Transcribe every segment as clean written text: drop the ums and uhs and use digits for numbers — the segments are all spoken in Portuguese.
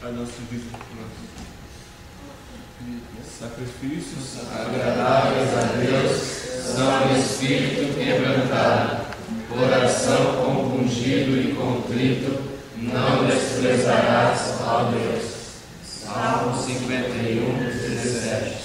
a nossa vida, sacrifícios agradáveis a Deus são espírito quebrantado, coração compungido e contrito, não desprezarás, ó Deus. Salmo 51, 17.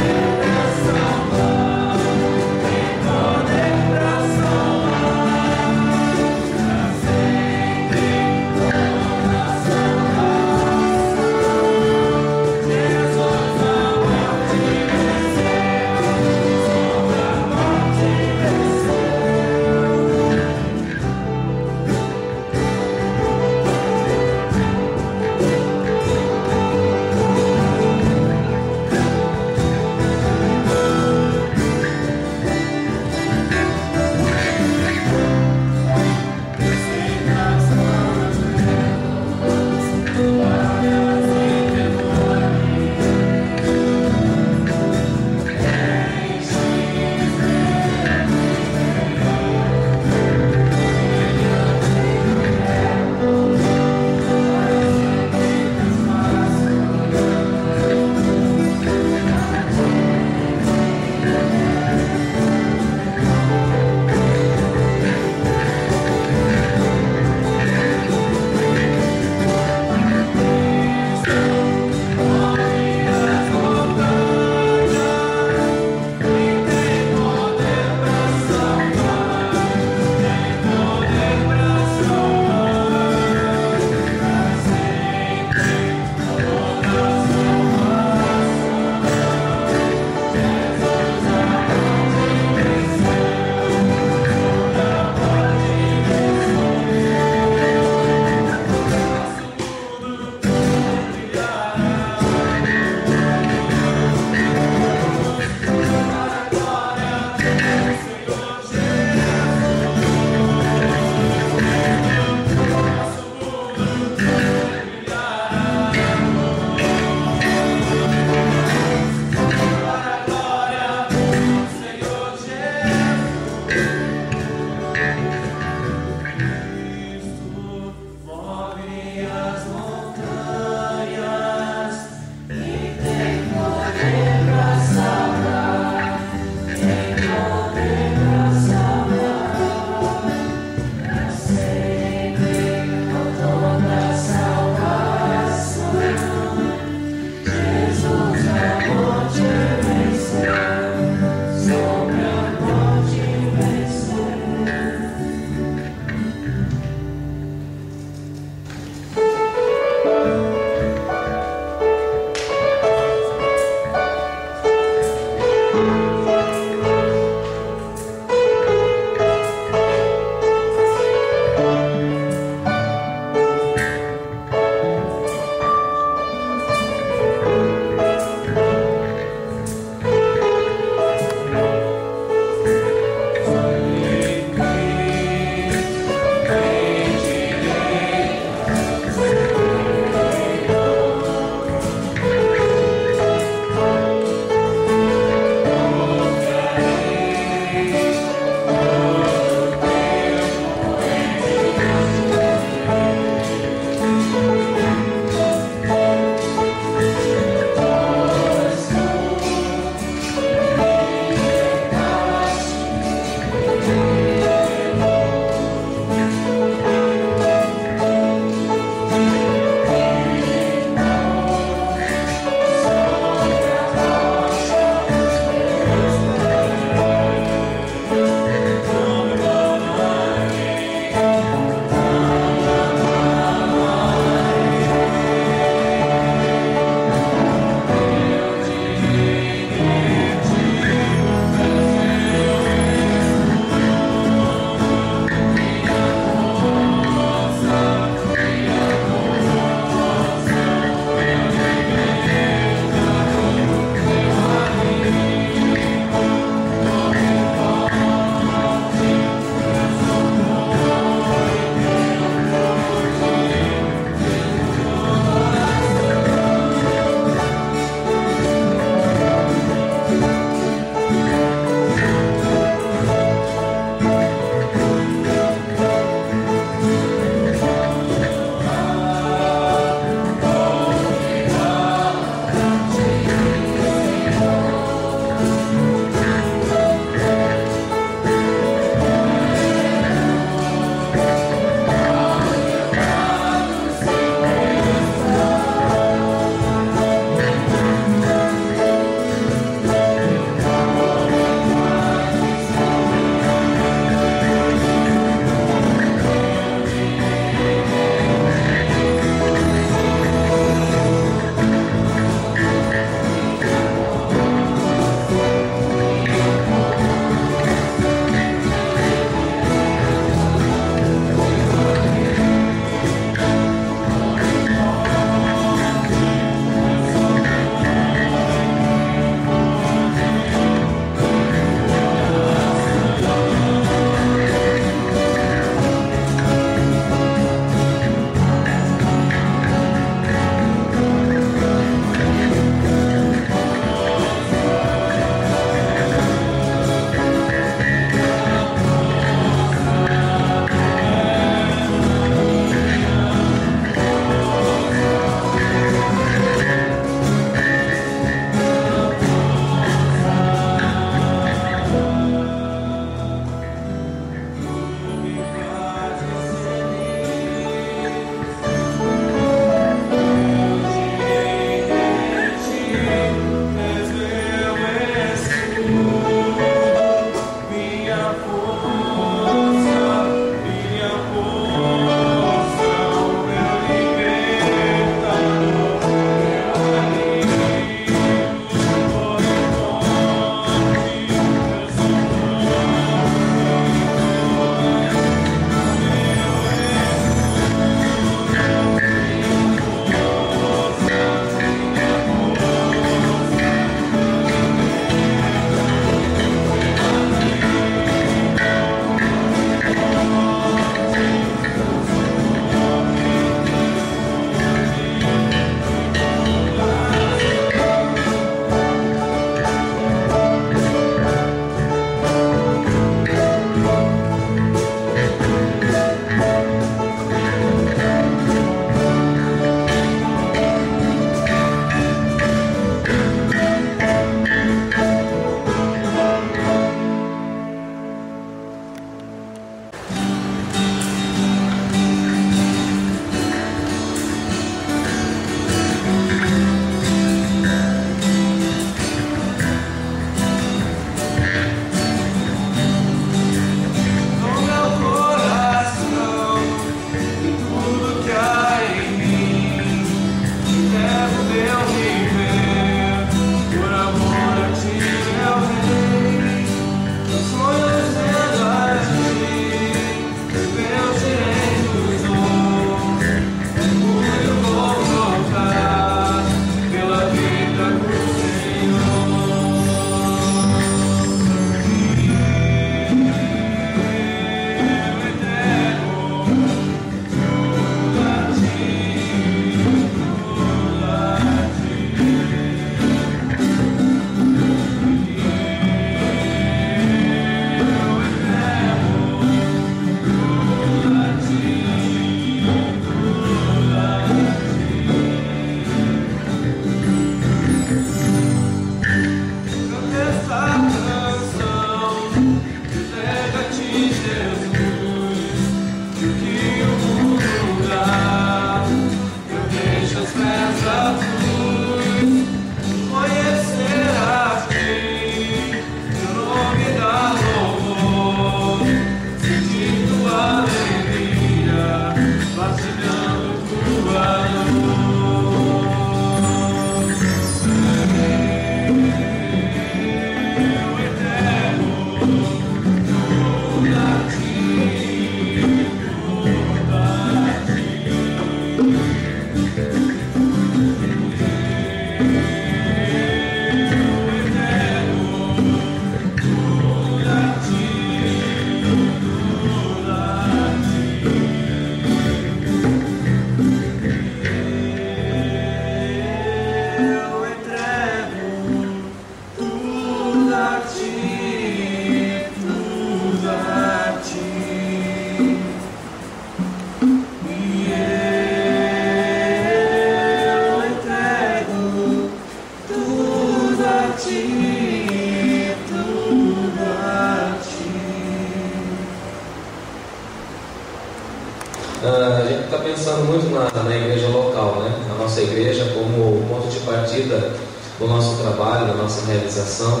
nossa igreja como ponto de partida do nosso trabalho, da nossa realização.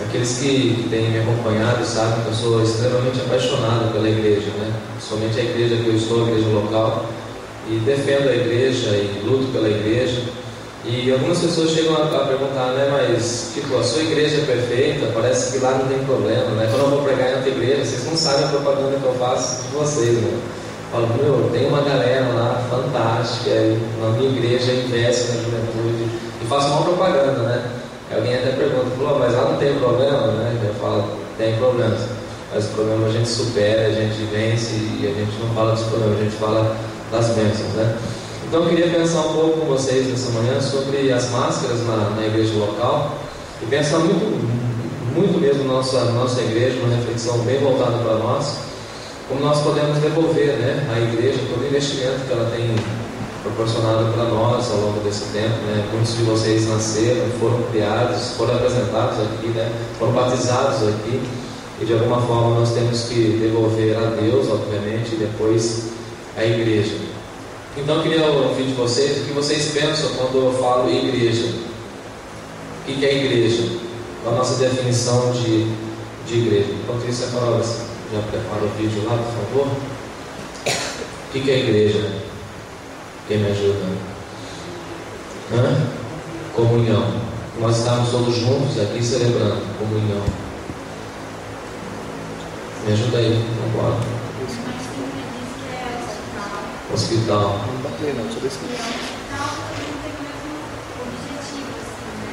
Aqueles que têm me acompanhado sabem que eu sou extremamente apaixonado pela igreja, né? Somente a igreja que eu estou, a igreja local, e defendo a igreja e luto pela igreja. E algumas pessoas chegam a perguntar, né, mas tipo, a sua igreja é perfeita, parece que lá não tem problema, né? Quando eu vou pregar em outra igreja, vocês não sabem a propaganda que eu faço de vocês, né? Eu falo, tem uma galera lá fantástica, e na minha igreja investe na juventude, e faço uma propaganda, né? Alguém até pergunta, mas lá não tem problema, né? Eu falo, tem problemas, mas o problema a gente supera, a gente vence, e a gente não fala dos problemas, a gente fala das bênçãos, né? Então eu queria pensar um pouco com vocês nessa manhã sobre as máscaras na igreja local, e pensar muito mesmo na nossa igreja, uma reflexão bem voltada para nós, como nós podemos devolver, né, à igreja todo o investimento que ela tem proporcionado para nós ao longo desse tempo, né? Muitos de vocês nasceram, foram criados, foram apresentados aqui, né? Foram batizados aqui, e de alguma forma nós temos que devolver a Deus, obviamente, e depois à igreja. Então eu queria ouvir de vocês o que vocês pensam quando eu falo igreja. O que é igreja? A nossa definição de igreja. Enquanto isso, a Carol já prepara o vídeo lá, por favor. O que é igreja? Quem me ajuda? Comunhão. Nós estamos todos juntos aqui celebrando comunhão. Me ajuda aí, vamos embora. Hospital. Não batei não, sobre isso. E o hospital também tem o mesmo objetivo, assim, né?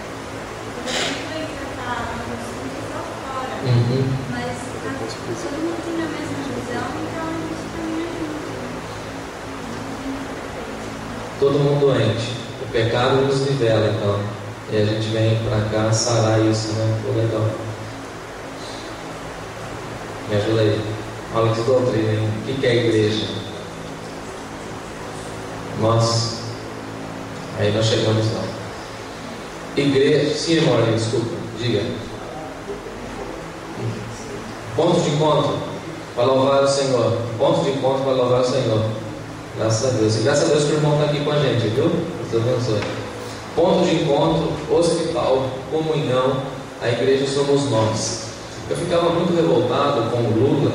Porque sempre vai tratar um assunto só fora, mas todo mundo tem a mesma visão, então a gente caminha junto. Todo mundo doente. O pecado nos nivela, então. E a gente vem para cá sarar isso, né? Pô, legal. Me ajuda aí. Fala de doutrina, hein? O que é a igreja? Aí nós chegamos lá. Igreja, sim, irmão, desculpa, diga. Ponto de encontro para louvar o Senhor. Ponto de encontro para louvar o Senhor. Graças a Deus. E graças a Deus que o irmão está aqui com a gente, viu? Deus abençoe. Ponto de encontro, hospital, comunhão, a igreja somos nós. Eu ficava muito revoltado com o Lula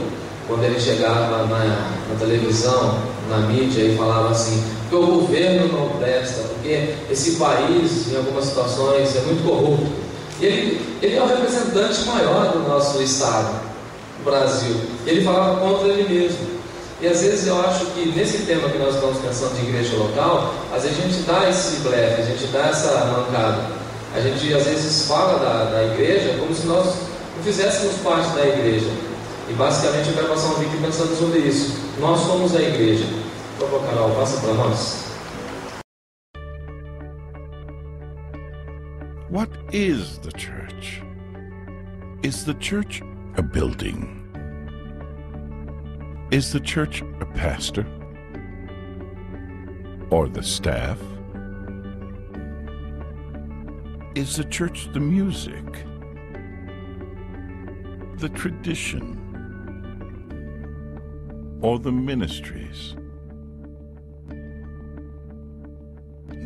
quando ele chegava na televisão, na mídia, e falava assim, porque o governo não presta, porque esse país, em algumas situações, é muito corrupto. E ele é o representante maior do nosso Estado, do Brasil. E ele falava contra ele mesmo. E às vezes eu acho que nesse tema que nós estamos pensando de igreja local, às vezes a gente dá esse blefe, a gente dá essa mancada. A gente às vezes fala da igreja como se nós não fizéssemos parte da igreja. E basicamente eu quero passar um vídeo pensando sobre isso. Nós somos a igreja. Por favor, Carol, passa para nós. What is the church? Is the church a building? Is the church a pastor? Or the staff? Is the church the music? The tradition? Or the ministries?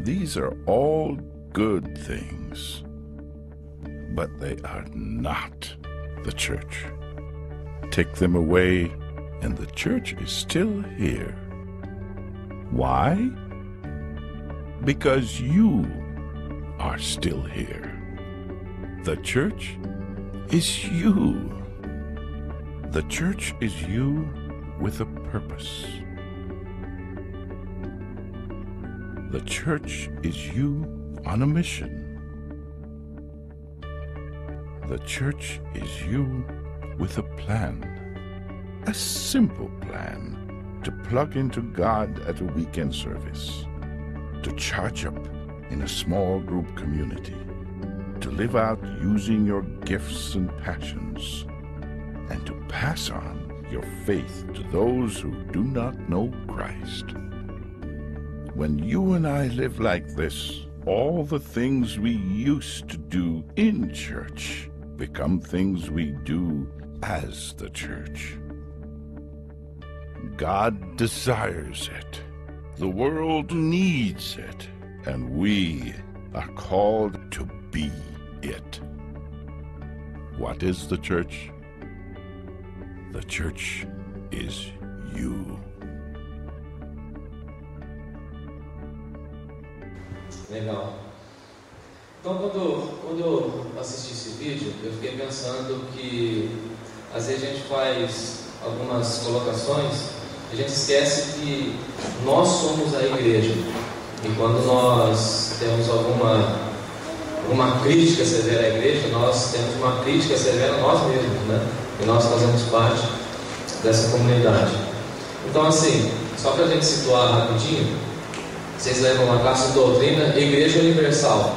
These are all good things, but they are not the church. Take them away, and the church is still here. Why? Because you are still here. The church is you. The church is you with a purpose. The church is you on a mission. The church is you with a plan. A simple plan to plug into God at a weekend service, to charge up in a small group community, to live out using your gifts and passions, and to pass on your faith to those who do not know Christ. When you and I live like this, all the things we used to do in church become things we do as the church. God desires it. The world needs it. and we are called to be it. What is the church? The church is you. Legal. Então, quando eu assisti esse vídeo, eu fiquei pensando que às vezes a gente faz algumas colocações, a gente esquece que nós somos a igreja. E quando nós temos alguma crítica severa à igreja, nós temos uma crítica severa a nós mesmos, né? E nós fazemos parte dessa comunidade. Então, assim, só para a gente situar rapidinho, vocês lembram uma classe de doutrina, Igreja Universal.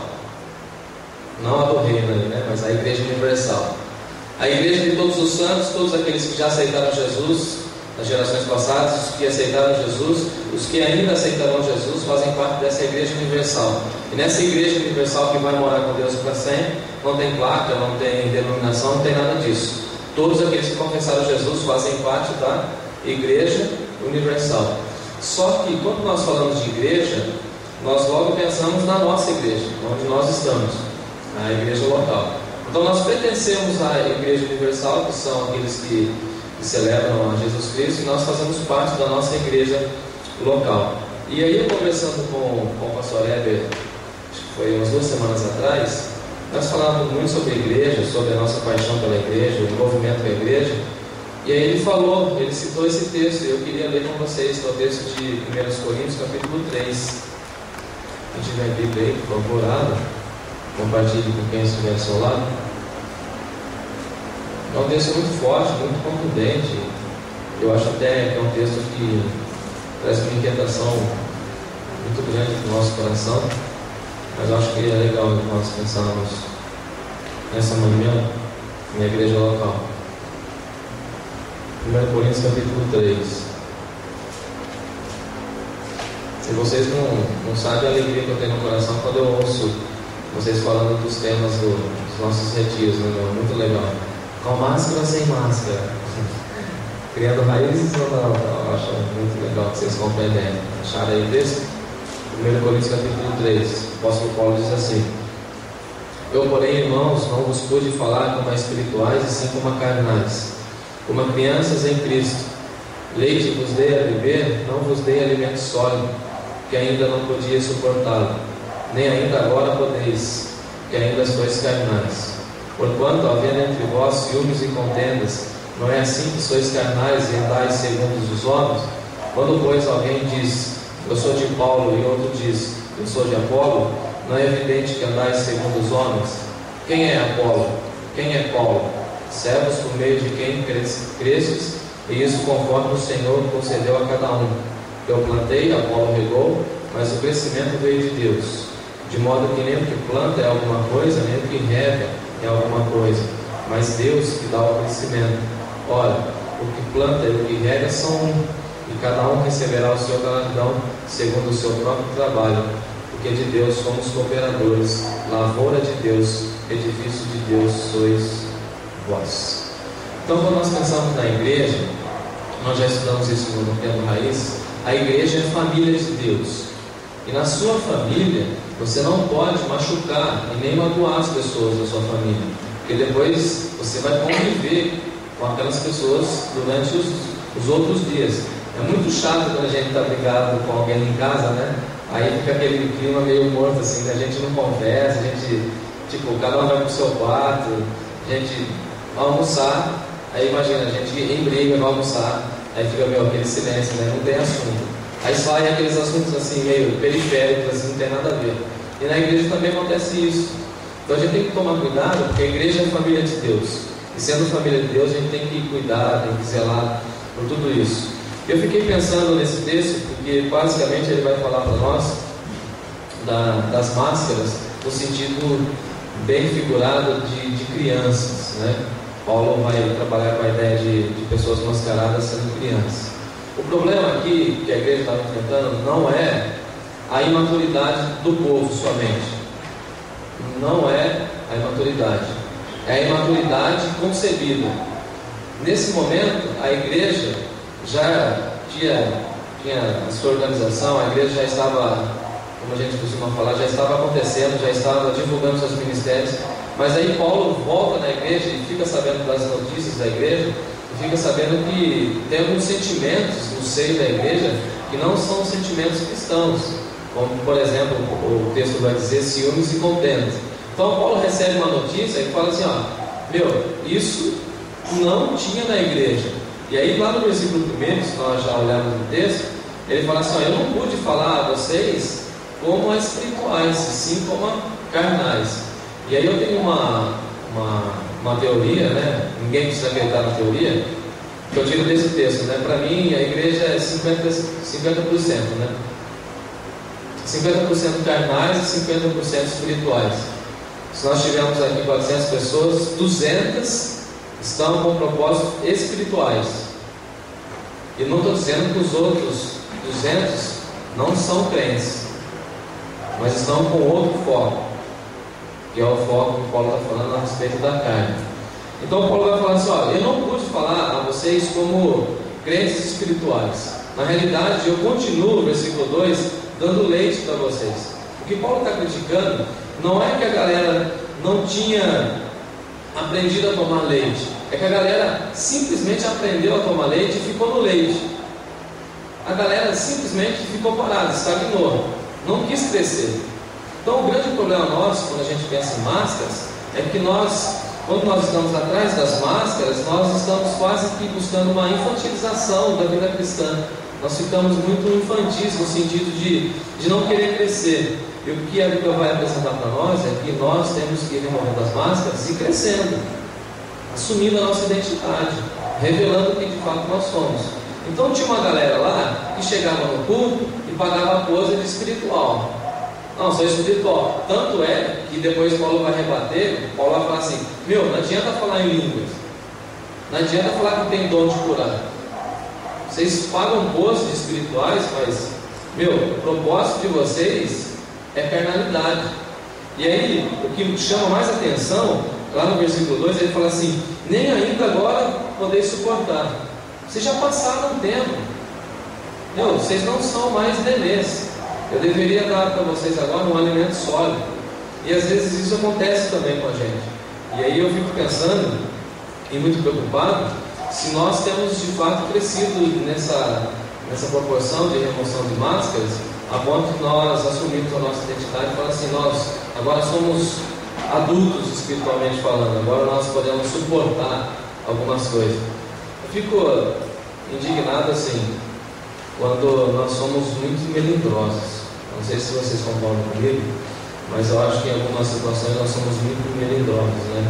Não a do reino, né? Mas a Igreja Universal. A Igreja de todos os santos, todos aqueles que já aceitaram Jesus nas gerações passadas, os que aceitaram Jesus, os que ainda aceitarão Jesus, fazem parte dessa Igreja Universal. E nessa Igreja Universal que vai morar com Deus para sempre, não tem placa, não tem denominação, não tem nada disso. Todos aqueles que confessaram Jesus fazem parte da Igreja Universal. Só que quando nós falamos de igreja, nós logo pensamos na nossa igreja, onde nós estamos, a igreja local. Então nós pertencemos à Igreja Universal, que são aqueles que celebram a Jesus Cristo, e nós fazemos parte da nossa igreja local. E aí, eu conversando com o pastor Heber, acho que foi umas 2 semanas atrás, nós falávamos muito sobre a igreja, sobre a nossa paixão pela igreja, o envolvimento com a igreja. E aí ele citou esse texto, e eu queria ler com vocês, que é o texto de 1 Coríntios, capítulo 3. Quem tiver a Bíblia aí, por favor, abra. Compartilhe com quem estiver ao seu lado. É um texto muito forte, muito contundente. Eu acho até que é um texto que traz uma inquietação muito grande para o nosso coração. Mas eu acho que é legal nós pensarmos nessa manhã na igreja local. 1 Coríntios capítulo 3. Se vocês não sabem a alegria que eu tenho no coração quando eu ouço vocês falando dos temas dos nossos retiros, né? Muito legal. Com máscara ou sem máscara? Criando raízes ou não? Eu acho muito legal que vocês compreendem. Acharam aí o texto? 1 Coríntios capítulo 3. O apóstolo Paulo diz assim: Eu, porém, irmãos, não vos pude falar como a espirituais, e sim como a carnais, como a crianças em Cristo. Leite vos dei a beber, não vos dei alimento sólido, que ainda não podia suportá-lo, nem ainda agora podeis, que ainda sois carnais. Porquanto, havendo entre vós ciúmes e contendas, não é assim que sois carnais e andais segundo os homens? Quando, pois, alguém diz, eu sou de Paulo, e outro diz, eu sou de Apolo, não é evidente que andais segundo os homens? Quem é Apolo? Quem é Paulo? Servos por meio de quem cresces, e isso conforme o Senhor concedeu a cada um. Eu plantei, Apolo regou, mas o crescimento veio de Deus. De modo que nem o que planta é alguma coisa, nem o que rega é alguma coisa, mas Deus que dá o crescimento. Ora, o que planta e o que rega são um, e cada um receberá o seu galardão segundo o seu próprio trabalho, porque de Deus somos cooperadores, lavoura de Deus, edifício de Deus sois vós. Então, quando nós pensamos na igreja, nós já estudamos isso no Tempo Raiz, a igreja é família de Deus. E na sua família, você não pode machucar e nem magoar as pessoas da sua família, porque depois você vai conviver com aquelas pessoas durante os outros dias. É muito chato quando a gente está brigado com alguém em casa, né? Aí fica aquele clima meio morto assim, né? A gente não conversa, a gente, cada um vai para o seu quarto, a gente vai almoçar, aí imagina, a gente em briga vai almoçar, aí fica aquele silêncio, né? Não tem assunto. Aí saem aqueles assuntos assim, meio periféricos, assim, não tem nada a ver. E na igreja também acontece isso. Então a gente tem que tomar cuidado, porque a igreja é a família de Deus. E sendo família de Deus, a gente tem que cuidar, tem que zelar por tudo isso. Eu fiquei pensando nesse texto, porque basicamente ele vai falar para nós das máscaras, no sentido bem figurado de crianças, né? Paulo vai trabalhar com a ideia de pessoas mascaradas sendo crianças. O problema aqui que a igreja estava enfrentando não é a imaturidade do povo somente. Não é a imaturidade. É a imaturidade concebida. Nesse momento, a igreja já tinha a sua organização, a igreja já estava como a gente costuma falar, já estava acontecendo, já estava divulgando seus ministérios. Mas aí Paulo volta na igreja e fica sabendo das notícias da igreja, e fica sabendo que tem alguns sentimentos no seio da igreja que não são sentimentos cristãos, como por exemplo o texto vai dizer ciúmes e contendas. Então Paulo recebe uma notícia e fala assim, isso não tinha na igreja. E aí lá no versículo 1, se nós já olharmos no texto, ele fala assim, eu não pude falar a vocês como a espirituais, sim como a carnais. E aí eu tenho uma teoria, né? Ninguém precisa acreditar na teoria, que eu tiro desse texto, né? Para mim a igreja é 50%, né? 50% carnais e 50% espirituais. Se nós tivermos aqui 400 pessoas, 200 estão com propósitos espirituais. E não estou dizendo que os outros 200 não são crentes, mas estão com outro foco, que é o foco que Paulo está falando a respeito da carne. Então Paulo vai falar assim, eu não pude falar a vocês como crentes espirituais. Na realidade eu continuo, versículo 2, dando leite para vocês. O que Paulo está criticando não é que a galera não tinha aprendido a tomar leite, é que a galera simplesmente aprendeu a tomar leite e ficou no leite. A galera simplesmente ficou parada, estagnou, não quis crescer. Então o grande problema nosso, quando a gente pensa em máscaras, é que quando nós estamos atrás das máscaras, nós estamos quase que buscando uma infantilização da vida cristã. Nós ficamos muito infantis no sentido de não querer crescer. E o que a Bíblia vai apresentar para nós é que nós temos que ir removendo as máscaras e crescendo, assumindo a nossa identidade, revelando quem de fato nós somos. Então tinha uma galera lá que chegava no culto e pagava a pose de espiritual. Não, sou espiritual. Tanto é que depois Paulo vai rebater, Paulo vai falar assim, não adianta falar em línguas, não adianta falar que tem dom de curar. Vocês pagam pose de espirituais, mas o propósito de vocês é carnalidade. E aí, o que chama mais atenção, lá no versículo 2, ele fala assim, nem ainda agora podeis suportar. Vocês já passaram um tempo. Vocês não são mais nenês. Eu deveria dar para vocês agora um alimento sólido. E às vezes isso acontece também com a gente. E aí eu fico pensando, e muito preocupado, se nós temos de fato crescido nessa proporção de remoção de máscaras, a ponto de nós assumirmos a nossa identidade e falar assim, nós agora somos adultos espiritualmente falando, agora nós podemos suportar algumas coisas. Eu fico indignado assim, quando nós somos muito melindrosos. Não sei se vocês concordam comigo, mas eu acho que em algumas situações nós somos muito melindrosos, né?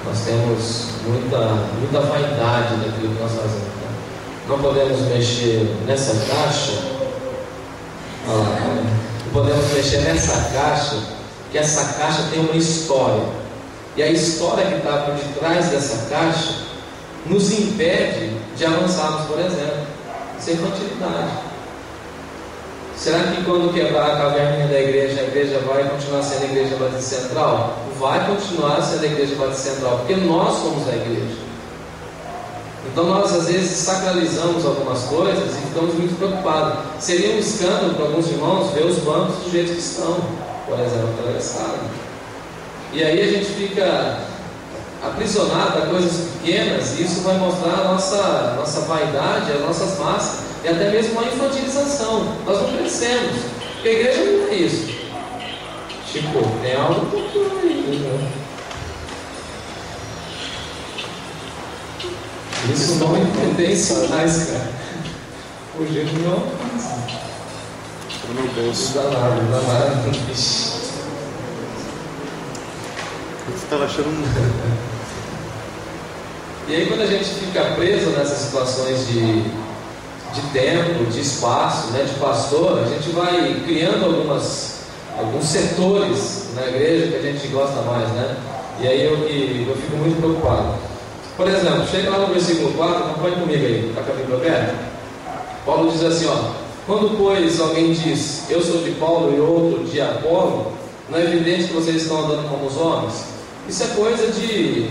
Nós temos muita vaidade daquilo que nós fazemos. Né? Não podemos mexer nessa caixa, não podemos mexer nessa caixa, que essa caixa tem uma história. E a história que está por detrás dessa caixa nos impede de avançarmos, por exemplo. Isso é infantilidade. Será que quando quebrar a caverninha da igreja, a igreja vai continuar sendo a igreja Batista Central? Vai continuar sendo a igreja Batista Central, porque nós somos a igreja. Então nós às vezes sacralizamos algumas coisas e ficamos muito preocupados. Seria um escândalo para alguns irmãos ver os bancos do jeito que estão, por exemplo, atravessado. E aí a gente fica aprisionado a coisas pequenas, e isso vai mostrar a nossa vaidade, as nossas máscaras, e até mesmo uma infantilização. Nós não crescemos, porque a igreja não é isso. Tipo, tem algo aí, né? Isso não tem sinais, cara. O jeito não. No meu bolso. Não dá nada. Você estava achando E aí quando a gente fica preso nessas situações de tempo, de espaço, né, de pastor, a gente vai criando alguns setores na igreja que a gente gosta mais, né? E aí eu fico muito preocupado. Por exemplo, chega lá no versículo 4, acompanhe comigo aí, está com a Bíblia aberta? Paulo diz assim, quando pois alguém diz, eu sou de Paulo e outro de Apolo, não é evidente que vocês estão andando como os homens? Isso é coisa de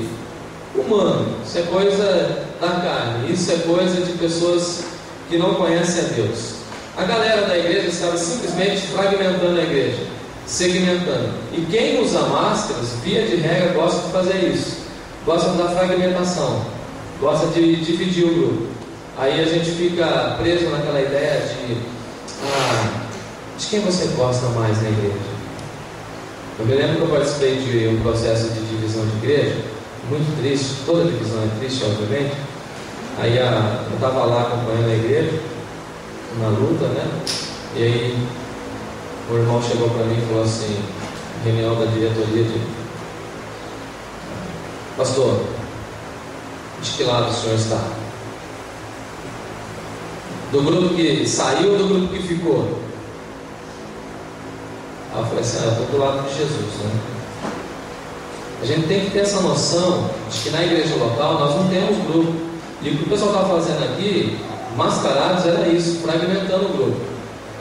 humano, isso é coisa da carne, isso é coisa de pessoas que não conhecem a Deus. A galera da igreja estava simplesmente fragmentando a igreja, segmentando. E quem usa máscaras, via de regra, gosta de fazer isso. Gosta da fragmentação, gosta de dividir o grupo. Aí a gente fica preso naquela ideia de quem você gosta mais na igreja. Eu me lembro que eu participei de um processo de divisão de igreja, muito triste, toda divisão é triste, obviamente. Aí eu estava lá acompanhando a igreja, na luta, né? E aí o irmão chegou para mim e falou assim, reunião da diretoria de: pastor, de que lado o senhor está? Do grupo que saiu ou do grupo que ficou? Aí eu falei assim, eu estou do lado de Jesus, né? A gente tem que ter essa noção de que na igreja local nós não temos grupo. E o que o pessoal está fazendo aqui, mascarados, era isso, fragmentando o grupo.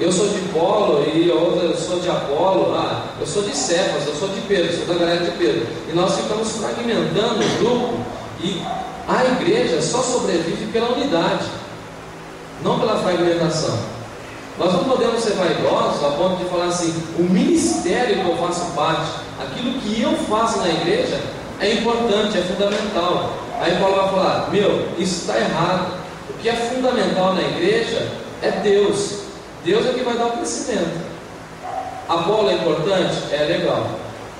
Eu sou de Polo e a outra eu sou de Apolo, eu sou de Cefas, eu sou de Pedro, sou da galera de Pedro. E nós ficamos fragmentando o grupo, e a igreja só sobrevive pela unidade, não pela fragmentação. Nós não podemos ser vaidosos a ponto de falar assim, o ministério que eu faço parte, aquilo que eu faço na igreja é importante, é fundamental. Aí Paulo vai falar, isso está errado. O que é fundamental na igreja é Deus. Deus é que vai dar o crescimento. Apolo é importante? É legal.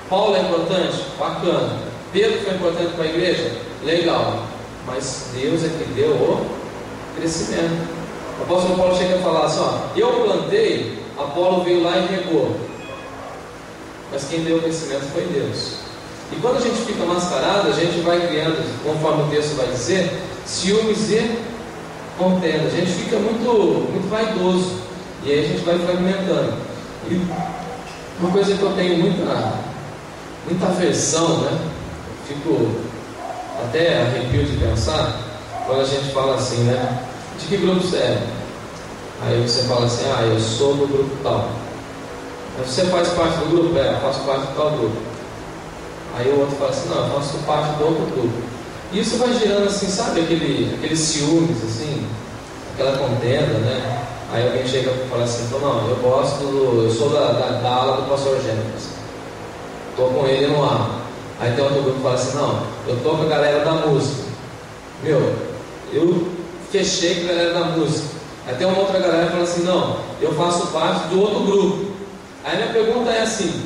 Paulo é importante? Bacana. Pedro foi importante para a igreja? Legal. Mas Deus é que deu o crescimento. O apóstolo Paulo chega a falar assim, eu plantei, Apolo veio lá e regou. Mas quem deu o crescimento foi Deus. E quando a gente fica mascarado, a gente vai criando, conforme o texto vai dizer, ciúmes e contenda. A gente fica muito vaidoso. E aí a gente vai fragmentando. E uma coisa que eu tenho muita aversão, né? Fico até arrepio de pensar, quando a gente fala assim, né? De que grupo você é? Aí você fala assim, eu sou do grupo tal. Aí você faz parte do grupo? Eu faço parte do tal grupo. Aí o outro fala assim, não, eu faço parte do outro grupo. E isso vai gerando assim, sabe, aqueles ciúmes, assim, aquela contenda, né? Aí alguém chega e fala assim, não, eu sou da ala do pastor Jefferson, estou com ele no ar. Aí tem outro grupo que fala assim, não, eu estou com a galera da música. Eu fechei com a galera da música. Aí tem uma outra galera que fala assim, não, eu faço parte do outro grupo. Aí minha pergunta é assim,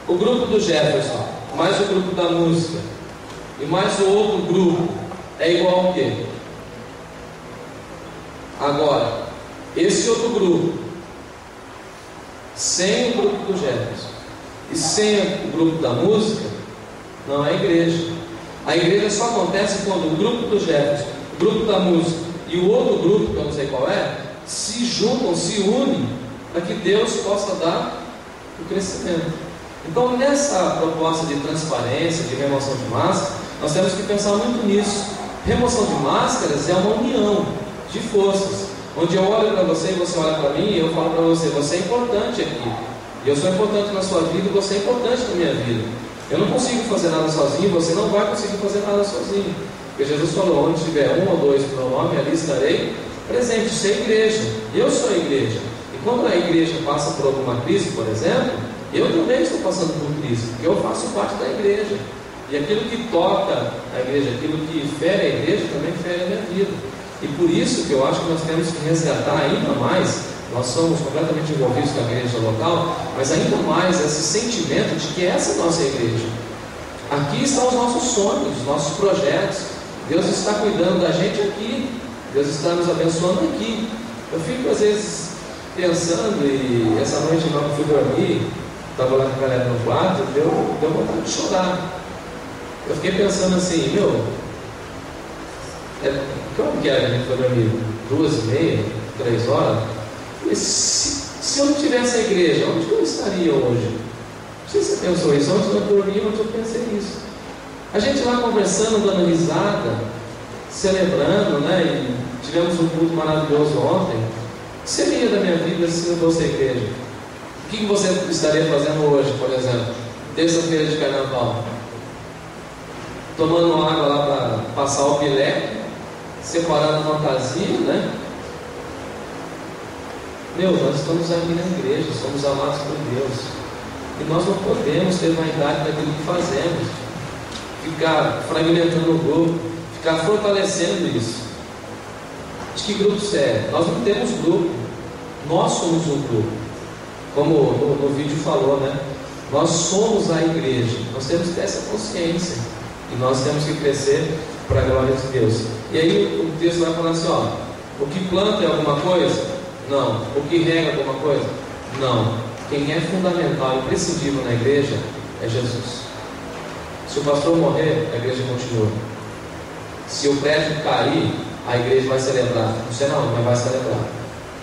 o grupo do Jefferson, mais o grupo da música, e mais o outro grupo, é igual ao quê? Agora, esse outro grupo, sem o grupo do Jefferson e sem o grupo da música, não é igreja. A igreja só acontece quando o grupo do Jefferson, o grupo da música e o outro grupo, que eu não sei qual é, se juntam, se unem, para que Deus possa dar o crescimento. Então, nessa proposta de transparência, de remoção de máscaras, nós temos que pensar muito nisso. Remoção de máscaras é uma união de forças, onde eu olho para você e você olha para mim e eu falo para você, você é importante aqui, e eu sou importante na sua vida e você é importante na minha vida. Eu não consigo fazer nada sozinho, você não vai conseguir fazer nada sozinho, porque Jesus falou, onde tiver um ou dois no meu nome, ali estarei presente. Isso é igreja, eu sou a igreja. E quando a igreja passa por alguma crise, por exemplo, eu também estou passando por crise, porque eu faço parte da igreja, e aquilo que toca a igreja, aquilo que fere a igreja, também fere a minha vida. E por isso que eu acho que nós temos que resgatar ainda mais, nós somos completamente envolvidos com a igreja local, mas ainda mais esse sentimento de que essa é a nossa igreja. Aqui estão os nossos sonhos, os nossos projetos. Deus está cuidando da gente aqui, Deus está nos abençoando aqui. Eu fico às vezes pensando, e essa noite eu fui dormir, estava lá com a galera no quarto, deu vontade de chorar. Eu fiquei pensando assim, como que é que a gente foi dormir? 2h30, 3 horas? E se eu não tivesse a igreja, onde que eu estaria hoje? Não sei se você pensou isso, onde eu dormi, onde eu pensei isso. A gente lá conversando, dando risada, celebrando, né? E tivemos um culto maravilhoso ontem. O que seria da minha vida se não fosse a igreja? O que você estaria fazendo hoje, por exemplo? Terça-feira de carnaval? Tomando água lá para passar o pileque, separando fantasia, né? nós estamos aqui na igreja, somos amados por Deus. E nós não podemos ter vaidade daquilo que fazemos, ficar fragmentando o grupo, ficar fortalecendo isso. De que grupo você é? Nós não temos grupo, nós somos um grupo. Como no vídeo falou, né? Nós somos a igreja, nós temos que ter essa consciência. E nós temos que crescer para a glória de Deus. E aí o texto vai falar assim, o que planta é alguma coisa? Não. O que rega é alguma coisa? Não. Quem é fundamental e imprescindível na igreja é Jesus. Se o pastor morrer, a igreja continua. Se o prédio cair, a igreja vai celebrar. Você não, mas vai celebrar.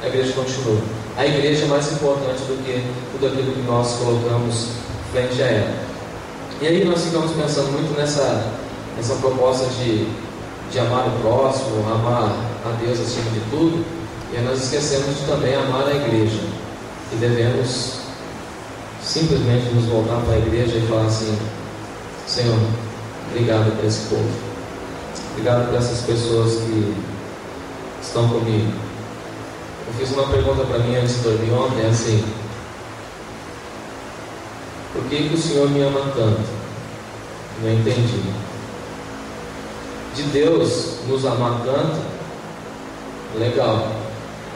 A igreja continua. A igreja é mais importante do que tudo aquilo que nós colocamos frente a ela. E aí nós ficamos pensando muito nessa proposta de amar o próximo, amar a Deus acima de tudo. E aí nós esquecemos de também amar a igreja. E devemos simplesmente nos voltar para a igreja e falar assim: Senhor, obrigado por esse povo, obrigado por essas pessoas que estão comigo. Eu fiz uma pergunta para mim antes de dormir ontem, assim: por que o Senhor me ama tanto? Não entendi. De Deus nos amar tanto, legal.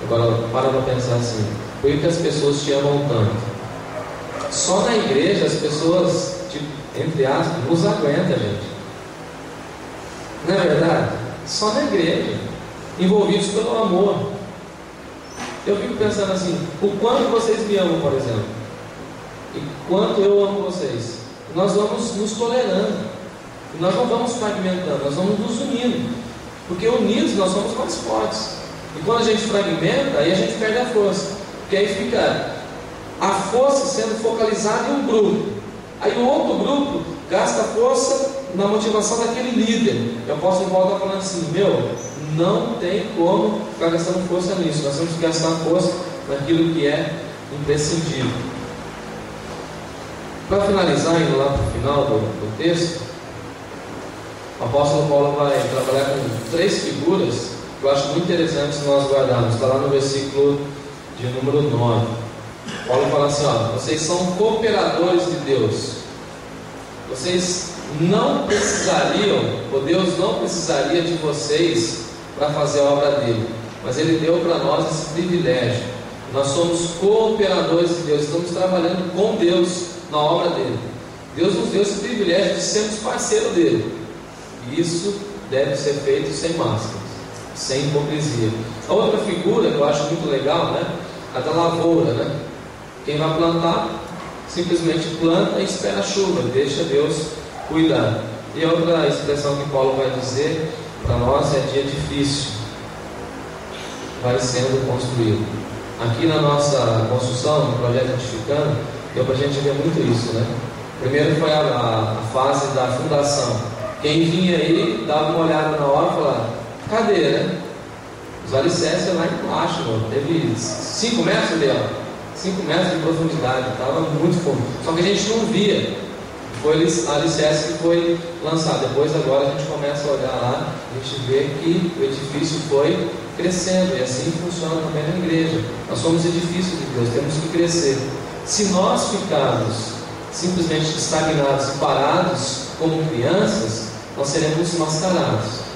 Agora para pensar assim: por que as pessoas te amam tanto? Só na igreja as pessoas, entre aspas, nos aguentam, gente. Não é verdade? Só na igreja, envolvidos pelo amor. Eu fico pensando assim: o quanto vocês me amam, por exemplo, e quanto eu amo vocês. Nós vamos nos tolerando, e nós não vamos fragmentando, nós vamos nos unindo, porque unidos nós somos mais fortes. E quando a gente fragmenta, aí a gente perde a força, porque aí fica a força sendo focalizada em um grupo. Aí o outro grupo gasta força na motivação daquele líder. Eu posso voltar falando assim: não tem como ficar gastando força nisso. Nós temos que gastar força naquilo que é imprescindível. Para finalizar, indo lá para o final do texto, o apóstolo Paulo vai trabalhar com 3 figuras que eu acho muito interessantes nós guardarmos. Está lá no versículo de número 9. Paulo fala assim: vocês são cooperadores de Deus. Vocês não precisariam, ou Deus não precisaria de vocês para fazer a obra dele, mas Ele deu para nós esse privilégio. Nós somos cooperadores de Deus, estamos trabalhando com Deus na obra dele. Deus nos deu esse privilégio de sermos parceiro dele, e isso deve ser feito sem máscaras, sem hipocrisia. A outra figura que eu acho muito legal, né? A da lavoura, né? Quem vai plantar simplesmente planta e espera a chuva, deixa Deus cuidar. E a outra expressão que Paulo vai dizer para nós é: dia difícil vai sendo construído. Aqui na nossa construção, no projeto Edificando, deu para a gente ver muito isso, né? Primeiro foi a fase da fundação. Quem vinha aí dava uma olhada na hora e falava: cadê, né? Os alicerces lá embaixo, teve 5 metros dela, 5 metros de profundidade, estava muito fundo, só que a gente não via. Foi a alicerce que foi lançado. Depois, agora, a gente começa a olhar lá, a gente vê que o edifício foi crescendo, e assim funciona também na igreja. Nós somos edifícios de Deus, temos que crescer. Se nós ficarmos simplesmente estagnados e parados como crianças, nós seremos mascarados.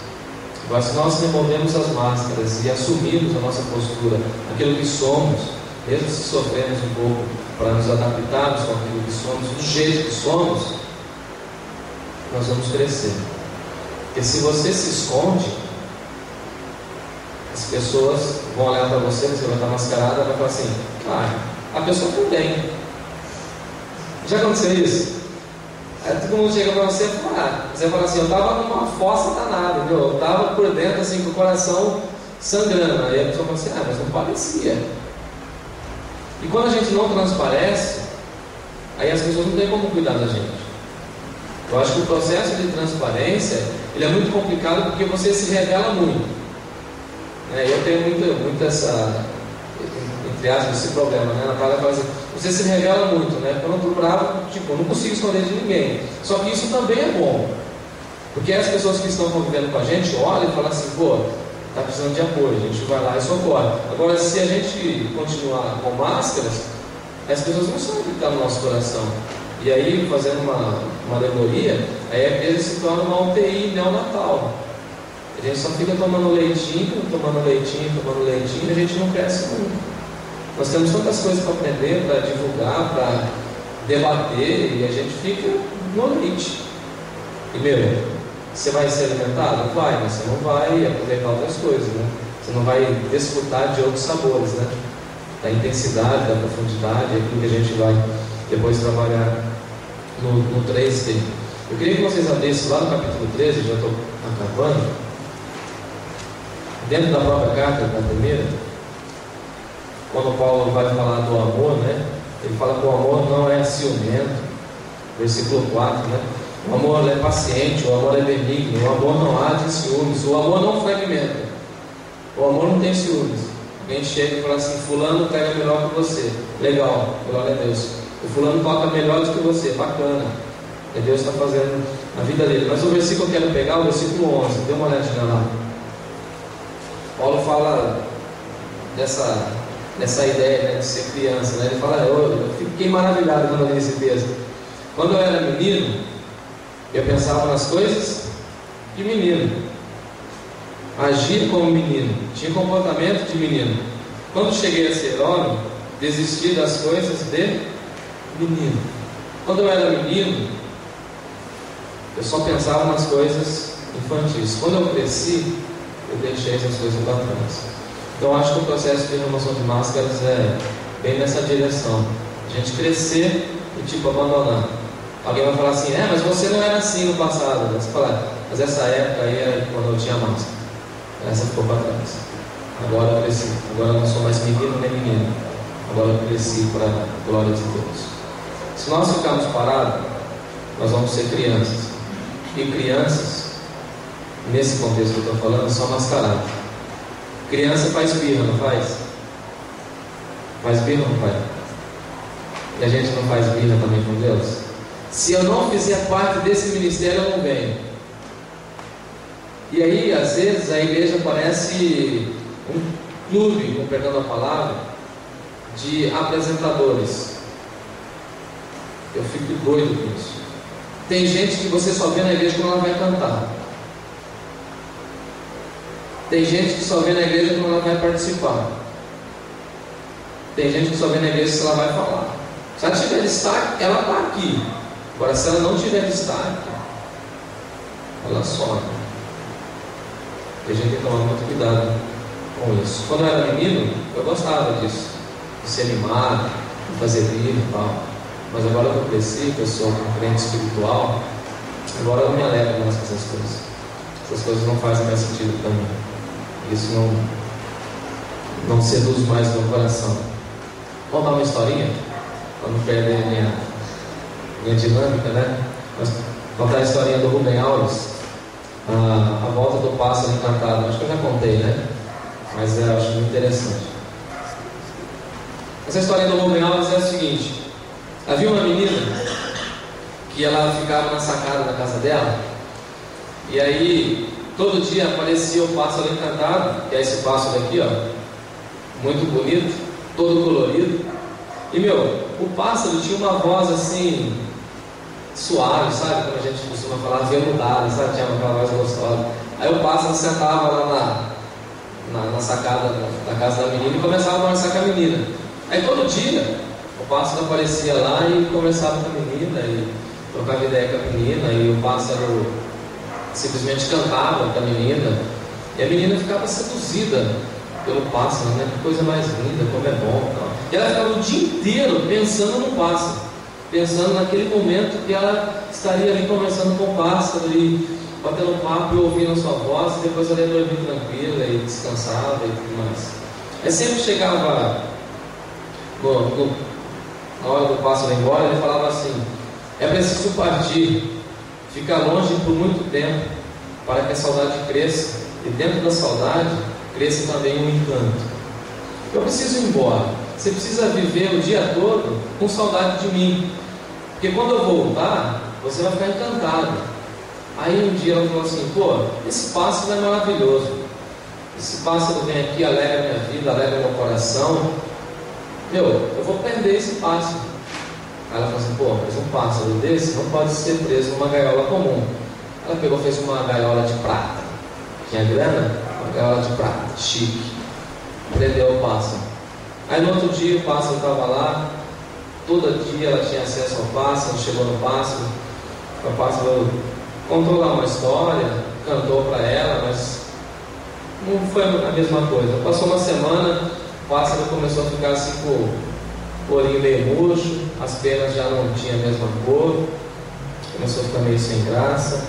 Agora, se nós removemos as máscaras e assumirmos a nossa postura, aquilo que somos, mesmo se sofremos um pouco para nos adaptarmos com aquilo que somos, do jeito que somos, nós vamos crescer. Porque se você se esconde, as pessoas vão olhar para você, você vai estar mascarada, vai falar assim: a pessoa não tem. Já aconteceu isso? Aí todo mundo chega para você e fala, você fala assim: eu estava numa fossa danada, entendeu? Eu estava por dentro assim, com o coração sangrando. Aí a pessoa fala assim: mas não parecia. E quando a gente não transparece, aí as pessoas não têm como cuidar da gente. Eu acho que o processo de transparência, ele é muito complicado, porque você se revela muito. Eu tenho muito essa, entre aspas, esse problema, né? Na Natália fala assim: você se revela muito, né? Quando eu estou bravo, eu não consigo esconder de ninguém. Só que isso também é bom, porque as pessoas que estão convivendo com a gente olham e falam assim: está precisando de apoio, a gente vai lá e socorre. Agora, se a gente continuar com máscaras, as pessoas não sabem o que está no nosso coração. E aí, fazendo uma alegoria, aí a igreja se torna uma UTI neonatal. A gente só fica tomando leitinho, e a gente não cresce muito. Nós temos tantas coisas para aprender, para divulgar, para debater, e a gente fica no leite. E você vai ser alimentado? Vai, mas você não vai aproveitar outras coisas, né? Você não vai desfrutar de outros sabores, né? Da intensidade, da profundidade, aquilo que a gente vai depois trabalhar no 3D. Eu queria que vocês abrissem lá no capítulo 13, já estou acabando, dentro da própria carta, da primeira, quando Paulo vai falar do amor, né? Ele fala que o amor não é ciumento, versículo 4, né? O amor é paciente, o amor é benigno, o amor não há de ciúmes, o amor não fragmenta, o amor não tem ciúmes. Alguém chega e fala assim: fulano prega melhor que você, legal, glória a Deus. O fulano toca melhor do que você, bacana, e Deus está fazendo a vida dele. Mas o versículo que eu quero pegar é o versículo 11, dê uma olhadinha lá. Paulo fala dessa ideia, né, de ser criança, né? Ele fala: eu fiquei maravilhado quando eu li esse texto. Quando eu era menino, eu pensava nas coisas de menino, agia como menino, tinha comportamento de menino. Quando cheguei a ser homem, desisti das coisas de menino. Quando eu era menino, eu só pensava nas coisas infantis. Quando eu cresci, eu deixei essas coisas para trás. Então acho que o processo de remoção de máscaras é bem nessa direção. A gente crescer e abandonar. Alguém vai falar assim: mas você não era assim no passado. Você fala: mas essa época aí era quando eu tinha máscara. Essa ficou para trás. Agora eu cresci. Agora eu não sou mais menino nem menina. Agora eu cresci para a glória de Deus. Se nós ficarmos parados, nós vamos ser crianças. E crianças, nesse contexto que eu estou falando, são mascaradas. Criança faz birra, não faz? Faz birra ou não faz? E a gente não faz birra também com Deus? Se eu não fizer parte desse ministério, eu não venho. E aí, às vezes, a igreja parece um clube, com perdão da palavra, de apresentadores. Eu fico doido com isso. Tem gente que você só vê na igreja quando ela vai cantar. Tem gente que só vê na igreja quando ela vai participar. Tem gente que só vê na igreja se ela vai falar. Se ela tiver destaque, ela está aqui. Agora, se ela não tiver destaque, ela some. E a gente tem que tomar muito cuidado com isso. Quando eu era menino, eu gostava disso, de ser animado, de fazer birra e tal. Mas agora que eu cresci, que eu sou um crente espiritual, agora eu não me alegro mais com essas coisas. Essas coisas não fazem mais sentido para mim. Isso não seduz mais o meu coração. Vamos dar uma historinha? Para não perder minha dinâmica, né? Mas contar a historinha do Rubem Alves, a volta do pássaro encantado. Acho que eu já contei, né? Mas eu acho muito interessante. Essa história do Rubem Alves é a seguinte: havia uma menina que ela ficava na sacada da casa dela, e aí todo dia aparecia o pássaro encantado, que é esse pássaro aqui, ó, muito bonito, todo colorido. E o pássaro tinha uma voz assim, suave, sabe? Como a gente costuma falar, veludada, sabe? Tinha uma voz gostosa. Aí o pássaro sentava lá na sacada da casa da menina e começava a conversar com a menina. Aí todo dia o pássaro aparecia lá e conversava com a menina e trocava ideia com a menina, e o pássaro simplesmente cantava com a menina, e a menina ficava seduzida pelo pássaro, né? Que coisa mais linda, como é bom, tal. E ela ficava o dia inteiro pensando no pássaro, pensando naquele momento que ela estaria ali conversando com o pássaro e batendo papo e ouvindo a sua voz, e depois ela ia dormir tranquila e descansava e tudo mais. Aí sempre chegava na hora do pássaro ir embora, ele falava assim: é preciso partir, ficar longe por muito tempo, para que a saudade cresça, e dentro da saudade cresça também um encanto. Eu preciso ir embora. Você precisa viver o dia todo com saudade de mim, porque quando eu voltar, você vai ficar encantado. Aí um dia ela falou assim: esse pássaro é maravilhoso, esse pássaro vem aqui, alegra minha vida, alegra meu coração. Eu vou prender esse pássaro. Aí ela falou assim: pô, mas um pássaro desse não pode ser preso numa gaiola comum. Ela pegou e fez uma gaiola de prata. Tinha grana? Uma gaiola de prata, chique. Prendeu o pássaro. Aí no outro dia o pássaro estava lá. Todo dia ela tinha acesso ao pássaro. Chegou no pássaro, o pássaro contou lá uma história, cantou para ela, mas não foi a mesma coisa. Passou uma semana, o pássaro começou a ficar assim com o olhinho meio murcho, as penas já não tinham a mesma cor, começou a ficar meio sem graça.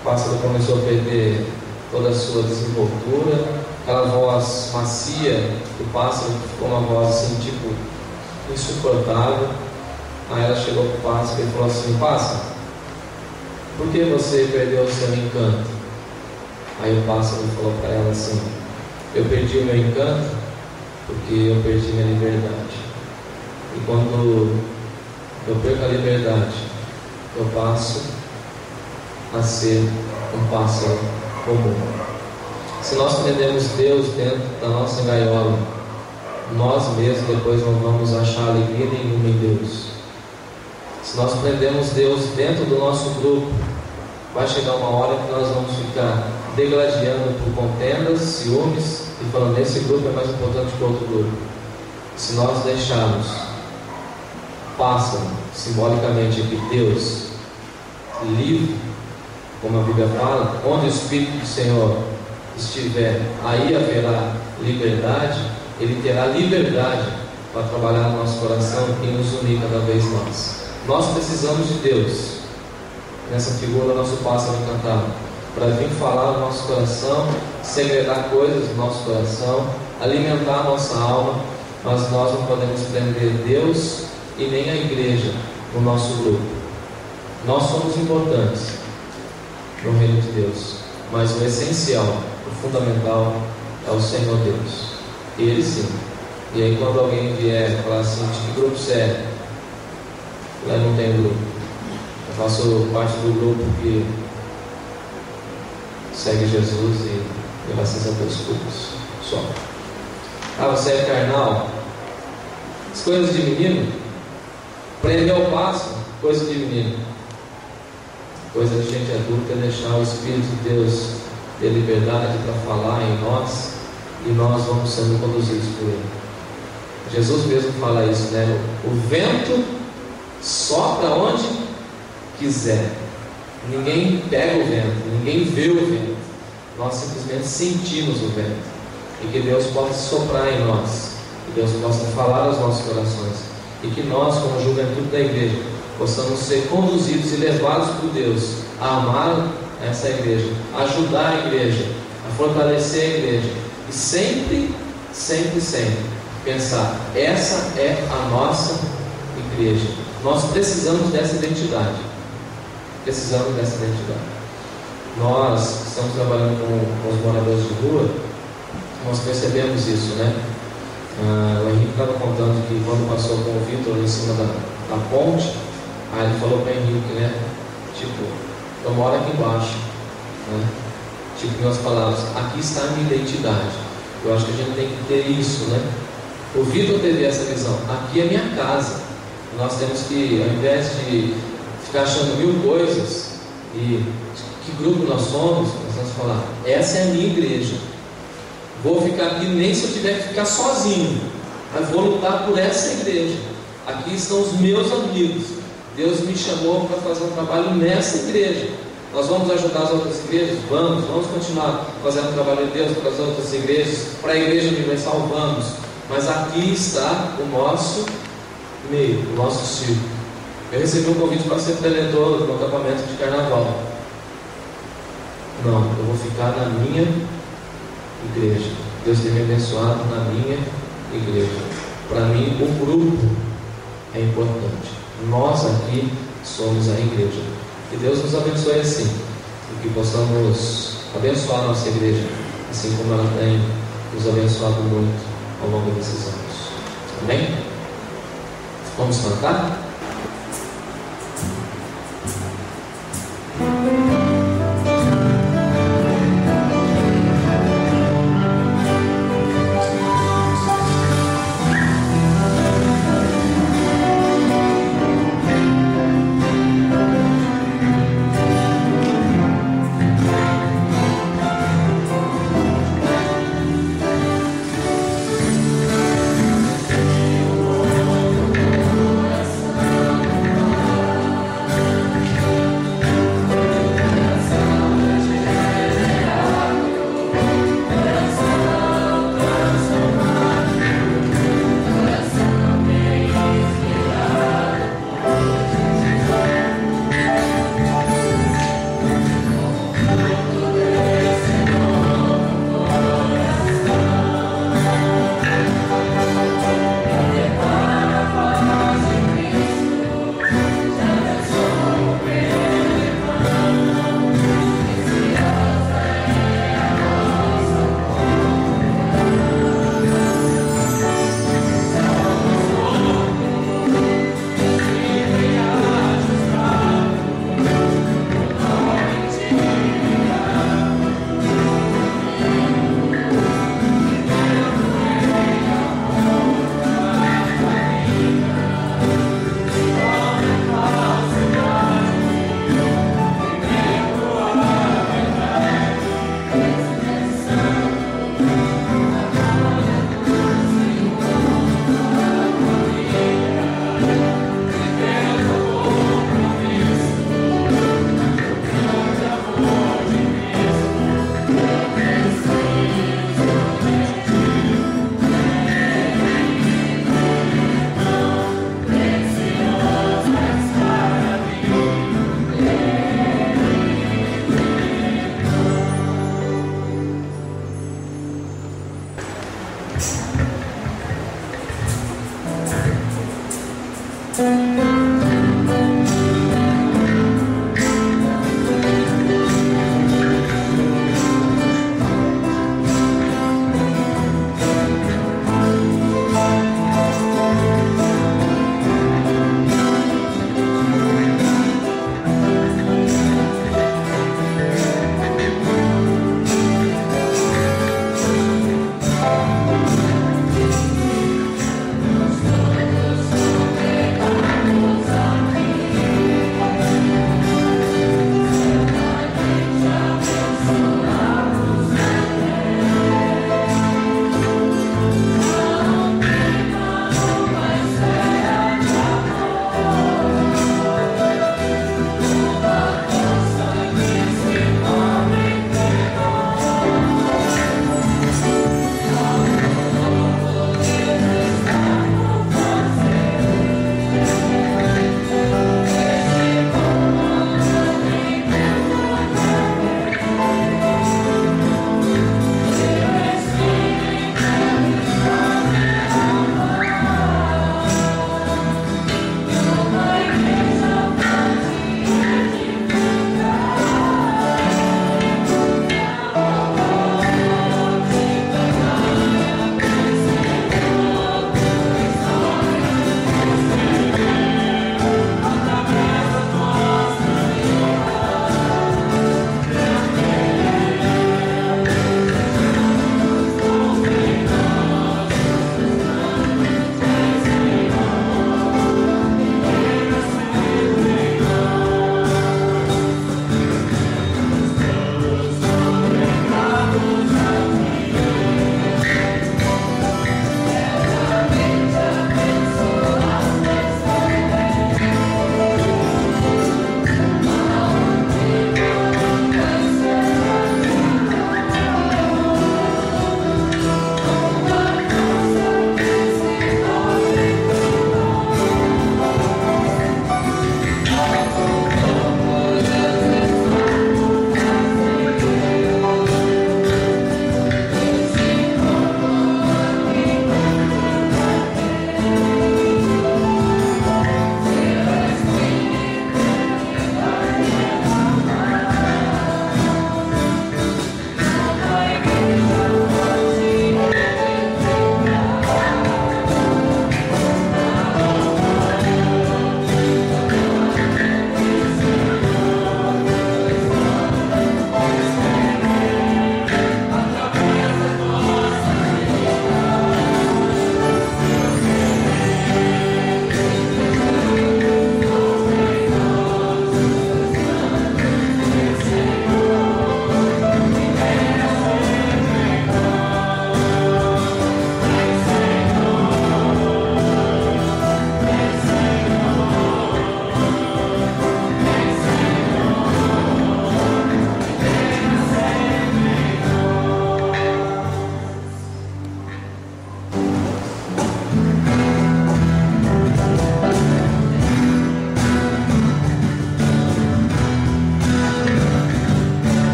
O pássaro começou a perder toda a sua desenvoltura, aquela voz macia do pássaro ficou uma voz assim, tipo, insuportável. Aí ela chegou para o pássaro e falou assim: pássaro, por que você perdeu o seu encanto? Aí o pássaro falou para ela assim: eu perdi o meu encanto porque eu perdi minha liberdade. E quando eu perco a liberdade, eu passo a ser um pássaro comum. Se nós prendemos Deus dentro da nossa gaiola, nós mesmos depois não vamos achar alegria nenhuma em Deus. Se nós prendemos Deus dentro do nosso grupo, vai chegar uma hora que nós vamos ficar degladiando por contendas, ciúmes e falando: esse grupo é mais importante que outro grupo. Se nós deixarmos, pássaro, simbolicamente aqui, Deus livre, como a Bíblia fala, onde o Espírito do Senhor estiver, aí haverá liberdade. Ele terá liberdade para trabalhar no nosso coração e nos unir cada vez mais. Nós precisamos de Deus, nessa figura do nosso pássaro encantado, para vir falar no nosso coração, segredar coisas no nosso coração, alimentar a nossa alma, mas nós não podemos prender Deus e nem a igreja no nosso grupo. Nós somos importantes no reino de Deus, mas o essencial, o fundamental é o Senhor Deus. Ele sim. E aí quando alguém vier falar assim: de que grupo você é? Lá não tem grupo. Eu faço parte do grupo que segue Jesus e graças a Deus cultos. Só. Ah, você é carnal? As coisas de menino. Prender o pássaro, coisa de menino. Coisa de gente adulta é deixar o Espírito de Deus ter liberdade para falar em nós, e nós vamos sendo conduzidos por Ele. Jesus mesmo fala isso, né? O vento sopra onde quiser. Ninguém pega o vento, ninguém vê o vento. Nós simplesmente sentimos o vento. E que Deus possa soprar em nós, que Deus possa falar aos nossos corações, e que nós, como juventude da igreja, possamos ser conduzidos e levados por Deus a amar essa igreja, a ajudar a igreja, a fortalecer a igreja, e sempre pensar: essa é a nossa igreja. Nós precisamos dessa identidade. Nós estamos trabalhando com os moradores de rua, nós percebemos isso, né? O Henrique estava contando que quando passou com o Vitor em cima da ponte, aí ele falou para o Henrique, né? Tipo, eu moro aqui embaixo, né? Tipo, em outras palavras, aqui está a minha identidade. Eu acho que a gente tem que ter isso, né? O Vitor teve essa visão: aqui é minha casa. Nós temos que, ao invés de ficar achando mil coisas e que grupo nós somos, nós vamos falar: essa é a minha igreja. Vou ficar aqui nem se eu tiver que ficar sozinho, mas vou lutar por essa igreja. Aqui estão os meus amigos. Deus me chamou para fazer um trabalho nessa igreja. Nós vamos ajudar as outras igrejas? Vamos continuar fazendo o trabalho de Deus para as outras igrejas, para a Igreja Universal, vamos. Mas aqui está o nosso meio, o nosso círculo. Eu recebi um convite para ser preletor no acampamento de carnaval. Não, eu vou ficar na minha igreja. Deus tem me abençoado na minha igreja. Para mim, o grupo é importante. Nós aqui somos a igreja. Que Deus nos abençoe assim, e que possamos abençoar a nossa igreja, assim como ela tem nos abençoado muito ao longo desses anos. Amém? Vamos cantar?